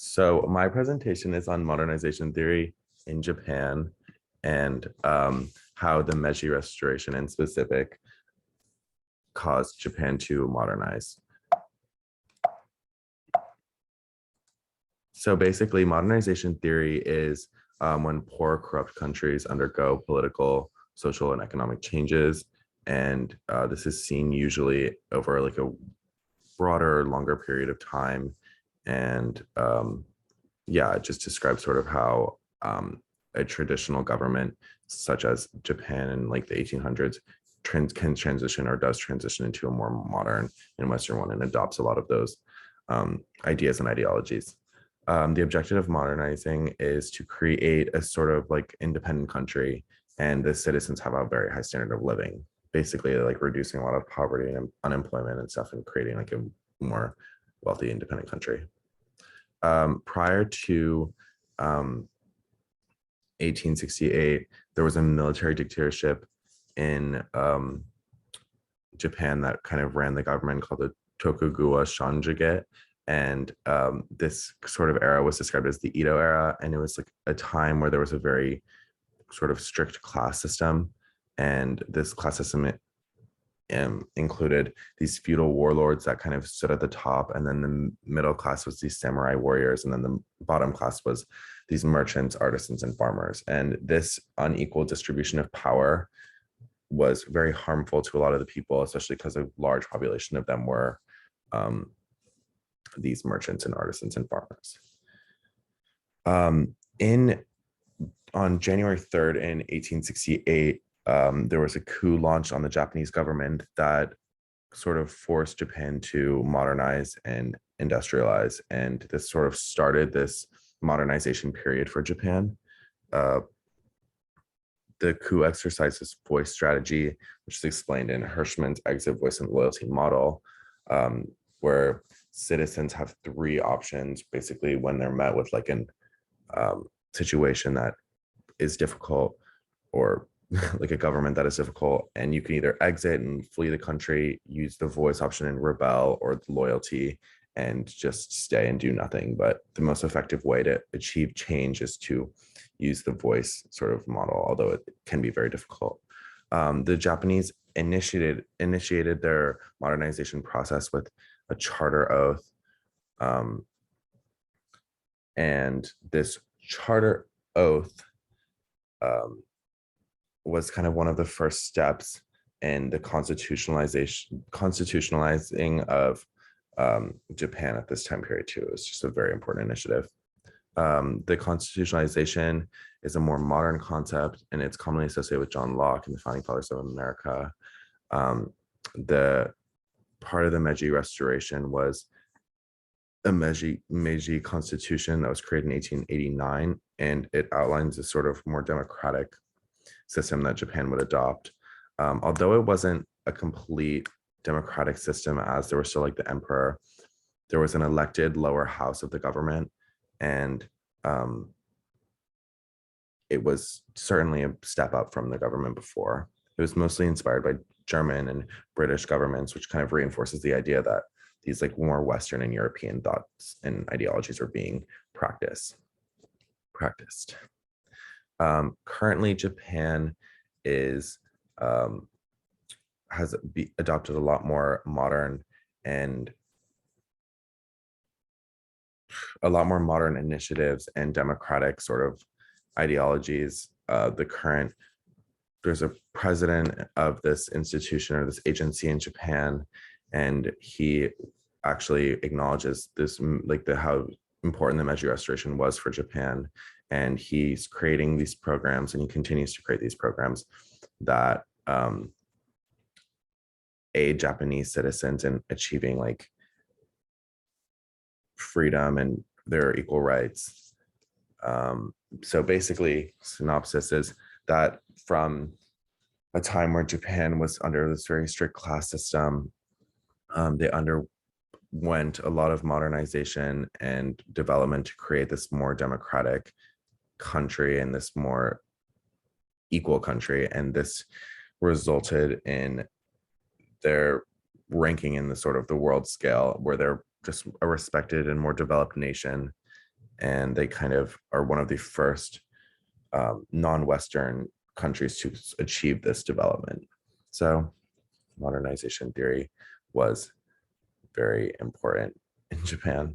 So my presentation is on modernization theory in Japan and how the Meiji Restoration in specific caused Japan to modernize. So basically, modernization theory is when poor, corrupt countries undergo political, social, and economic changes. And this is seen usually over like a broader, longer period of time. And yeah, it just describes sort of how a traditional government, such as Japan in like the 1800s, can transition or does transition into a more modern and Western one and adopts a lot of those ideas and ideologies. The objective of modernizing is to create a sort of like independent country, and the citizens have a very high standard of living, basically like reducing a lot of poverty and unemployment and stuff and creating like a more wealthy independent country. Prior to 1868, there was a military dictatorship in Japan that kind of ran the government called the Tokugawa Shogunate. And this sort of era was described as the Edo era. And it was like a time where there was a very sort of strict class system. And this class system included these feudal warlords that kind of stood at the top, and then the middle class was these samurai warriors, and then the bottom class was these merchants, artisans, and farmers. And this unequal distribution of power was very harmful to a lot of the people, especially because a large population of them were these merchants and artisans and farmers. On January 3rd in 1868, there was a coup launched on the Japanese government that sort of forced Japan to modernize and industrialize. And this sort of started this modernization period for Japan. The coup exercises voice strategy, which is explained in Hirschman's exit voice and loyalty model, where citizens have three options, basically, when they're met with like an situation that is difficult or like a government that is difficult, and you can either exit and flee the country, use the voice option and rebel, or the loyalty and just stay and do nothing. But the most effective way to achieve change is to use the voice sort of model, although it can be very difficult. The Japanese initiated their modernization process with a charter oath. And this charter oath was kind of one of the first steps in the constitutionalizing of Japan at this time period too. It's just a very important initiative. The constitutionalization is a more modern concept, and it's commonly associated with John Locke and the founding fathers of America. The part of the Meiji Restoration was a Meiji Constitution that was created in 1889, and it outlines a sort of more democratic system that Japan would adopt. Although it wasn't a complete democratic system, as there was still like the emperor, there was an elected lower house of the government, and it was certainly a step up from the government before. It was mostly inspired by German and British governments, which kind of reinforces the idea that these like more Western and European thoughts and ideologies are being practiced. Currently, Japan has adopted a lot more modern initiatives and democratic sort of ideologies. There's a president of this institution or this agency in Japan, and he actually acknowledges this, like how important the Meiji Restoration was for Japan. And he's creating these programs, and he continues to create these programs that aid Japanese citizens in achieving like freedom and their equal rights. So basically, synopsis is that from a time where Japan was under this very strict class system, they underwent a lot of modernization and development to create this more democratic country and this more equal country. And this resulted in their ranking in the sort of the world scale, where they're just a respected and more developed nation. and they kind of are one of the first non-Western countries to achieve this development. So modernization theory was very important in Japan.